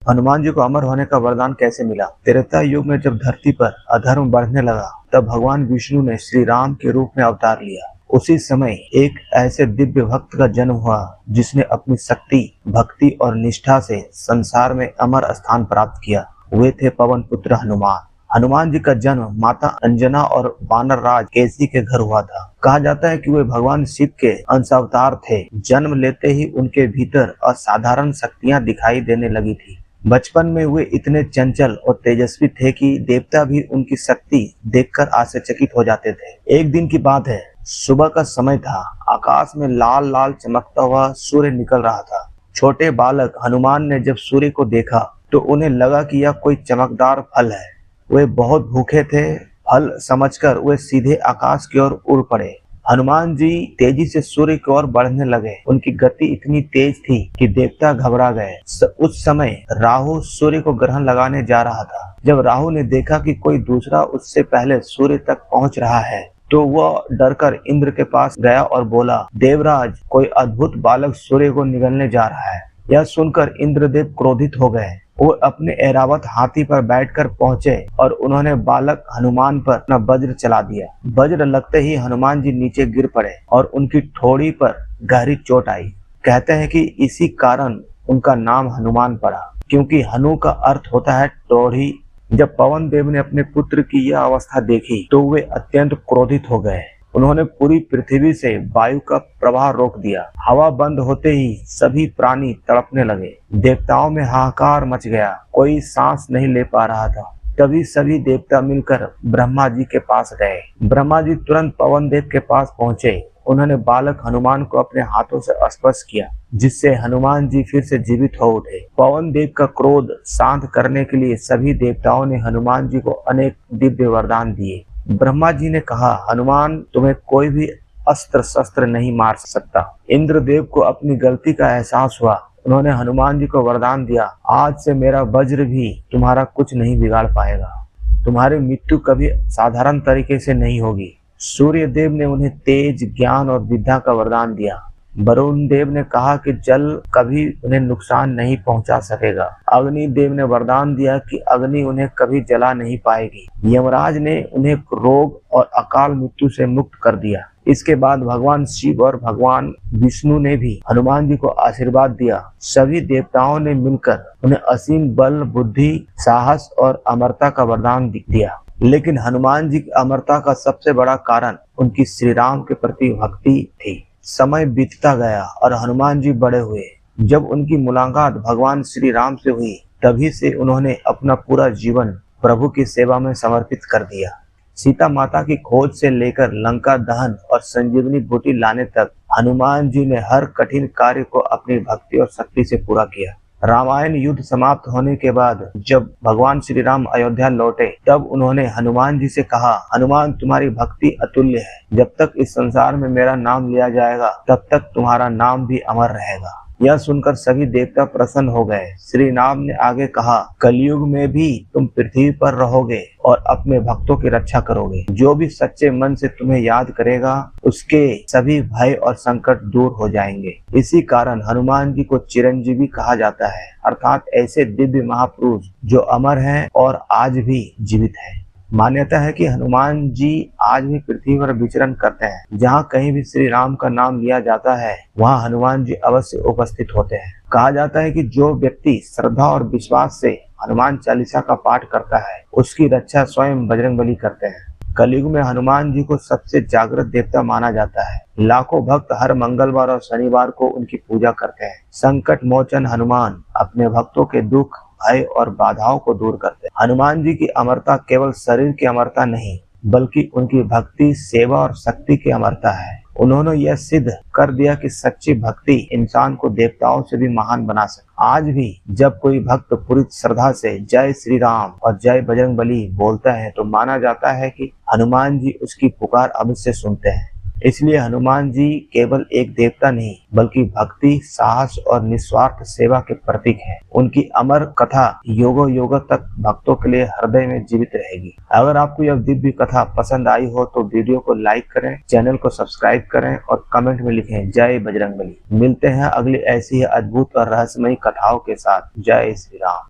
हनुमान जी को अमर होने का वरदान कैसे मिला? त्रेता युग में जब धरती पर अधर्म बढ़ने लगा, तब भगवान विष्णु ने श्री राम के रूप में अवतार लिया। उसी समय एक ऐसे दिव्य भक्त का जन्म हुआ जिसने अपनी शक्ति, भक्ति और निष्ठा से संसार में अमर स्थान प्राप्त किया। वे थे पवन पुत्र हनुमान। हनुमान जी का जन्म माता अंजना और वानर राज केसी के घर हुआ था। कहा जाता है कि वे भगवान शिव के अंशावतार थे। जन्म लेते ही उनके भीतर असाधारण शक्तियां दिखाई देने लगी थी। बचपन में वे इतने चंचल और तेजस्वी थे कि देवता भी उनकी शक्ति देखकर आश्चर्यचकित हो जाते थे। एक दिन की बात है, सुबह का समय था। आकाश में लाल लाल चमकता हुआ सूर्य निकल रहा था। छोटे बालक हनुमान ने जब सूर्य को देखा तो उन्हें लगा कि यह कोई चमकदार फल है। वे बहुत भूखे थे। फल समझकर वे सीधे आकाश की ओर उड़ पड़े। हनुमान जी तेजी से सूर्य की ओर बढ़ने लगे। उनकी गति इतनी तेज थी कि देवता घबरा गए। उस समय राहु सूर्य को ग्रहण लगाने जा रहा था। जब राहु ने देखा कि कोई दूसरा उससे पहले सूर्य तक पहुंच रहा है, तो वह डरकर इंद्र के पास गया और बोला, देवराज, कोई अद्भुत बालक सूर्य को निगलने जा रहा है। यह सुनकर इंद्रदेव क्रोधित हो गए। वो अपने ऐरावत हाथी पर बैठकर पहुंचे और उन्होंने बालक हनुमान पर अपना वज्र चला दिया। वज्र लगते ही हनुमान जी नीचे गिर पड़े और उनकी ठोड़ी पर गहरी चोट आई। कहते हैं कि इसी कारण उनका नाम हनुमान पड़ा, क्योंकि हनु का अर्थ होता है ठोड़ी। जब पवन देव ने अपने पुत्र की यह अवस्था देखी तो वे अत्यंत क्रोधित हो गए। उन्होंने पूरी पृथ्वी से वायु का प्रवाह रोक दिया। हवा बंद होते ही सभी प्राणी तड़पने लगे। देवताओं में हाहाकार मच गया। कोई सांस नहीं ले पा रहा था। तभी सभी देवता मिलकर ब्रह्मा जी के पास गए। ब्रह्मा जी तुरंत पवन देव के पास पहुंचे। उन्होंने बालक हनुमान को अपने हाथों से स्पर्श किया, जिससे हनुमान जी फिर से जीवित हो उठे। पवन देव का क्रोध शांत करने के लिए सभी देवताओं ने हनुमान जी को अनेक दिव्य वरदान दिए। ब्रह्मा जी ने कहा, हनुमान, तुम्हें कोई भी अस्त्र शस्त्र नहीं मार सकता। इंद्रदेव को अपनी गलती का एहसास हुआ। उन्होंने हनुमान जी को वरदान दिया, आज से मेरा वज्र भी तुम्हारा कुछ नहीं बिगाड़ पाएगा। तुम्हारी मृत्यु कभी साधारण तरीके से नहीं होगी। सूर्य देव ने उन्हें तेज, ज्ञान और विद्या का वरदान दिया। वरुण देव ने कहा कि जल कभी उन्हें नुकसान नहीं पहुंचा सकेगा। अग्नि देव ने वरदान दिया कि अग्नि उन्हें कभी जला नहीं पाएगी। यमराज ने उन्हें रोग और अकाल मृत्यु से मुक्त कर दिया। इसके बाद भगवान शिव और भगवान विष्णु ने भी हनुमान जी को आशीर्वाद दिया। सभी देवताओं ने मिलकर उन्हें असीम बल, बुद्धि, साहस और अमरता का वरदान दिया। लेकिन हनुमान जी की अमरता का सबसे बड़ा कारण उनकी श्री राम के प्रति भक्ति थी। समय बीतता गया और हनुमान जी बड़े हुए। जब उनकी मुलाकात भगवान श्री राम से हुई, तभी से उन्होंने अपना पूरा जीवन प्रभु की सेवा में समर्पित कर दिया। सीता माता की खोज से लेकर लंका दहन और संजीवनी बूटी लाने तक हनुमान जी ने हर कठिन कार्य को अपनी भक्ति और शक्ति से पूरा किया। रामायण युद्ध समाप्त होने के बाद जब भगवान श्री राम अयोध्या लौटे, तब उन्होंने हनुमान जी से कहा, हनुमान, तुम्हारी भक्ति अतुल्य है। जब तक इस संसार में मेरा नाम लिया जाएगा, तब तक तुम्हारा नाम भी अमर रहेगा। यह सुनकर सभी देवता प्रसन्न हो गए। श्री राम ने आगे कहा, कलयुग में भी तुम पृथ्वी पर रहोगे और अपने भक्तों की रक्षा करोगे। जो भी सच्चे मन से तुम्हें याद करेगा, उसके सभी भय और संकट दूर हो जाएंगे। इसी कारण हनुमान जी को चिरंजीवी कहा जाता है, अर्थात ऐसे दिव्य महापुरुष जो अमर हैं और आज भी जीवित हैं। मान्यता है कि हनुमान जी आज भी पृथ्वी पर विचरण करते हैं। जहाँ कहीं भी श्री राम का नाम लिया जाता है, वहाँ हनुमान जी अवश्य उपस्थित होते हैं। कहा जाता है कि जो व्यक्ति श्रद्धा और विश्वास से हनुमान चालीसा का पाठ करता है, उसकी रक्षा स्वयं बजरंगबली करते हैं। कलयुग में हनुमान जी को सबसे जागृत देवता माना जाता है। लाखों भक्त हर मंगलवार और शनिवार को उनकी पूजा करते हैं। संकट मोचन हनुमान अपने भक्तों के दुख, भय और बाधाओं को दूर करते हैं। हनुमान जी की अमरता केवल शरीर की अमरता नहीं, बल्कि उनकी भक्ति, सेवा और शक्ति की अमरता है। उन्होंने यह सिद्ध कर दिया कि सच्ची भक्ति इंसान को देवताओं से भी महान बना सकती। आज भी जब कोई भक्त पूरी श्रद्धा से जय श्री राम और जय बजरंगबली बोलता है, तो माना जाता है कि हनुमान जी उसकी पुकार अवश्य सुनते हैं। इसलिए हनुमान जी केवल एक देवता नहीं, बल्कि भक्ति, साहस और निस्वार्थ सेवा के प्रतीक हैं। उनकी अमर कथा युगों युगों तक भक्तों के लिए हृदय में जीवित रहेगी। अगर आपको यह दिव्य कथा पसंद आई हो तो वीडियो को लाइक करें, चैनल को सब्सक्राइब करें और कमेंट में लिखें जय बजरंगबली। मिलते हैं अगली ऐसी ही अद्भुत और रहस्यमयी कथाओं के साथ। जय श्री राम।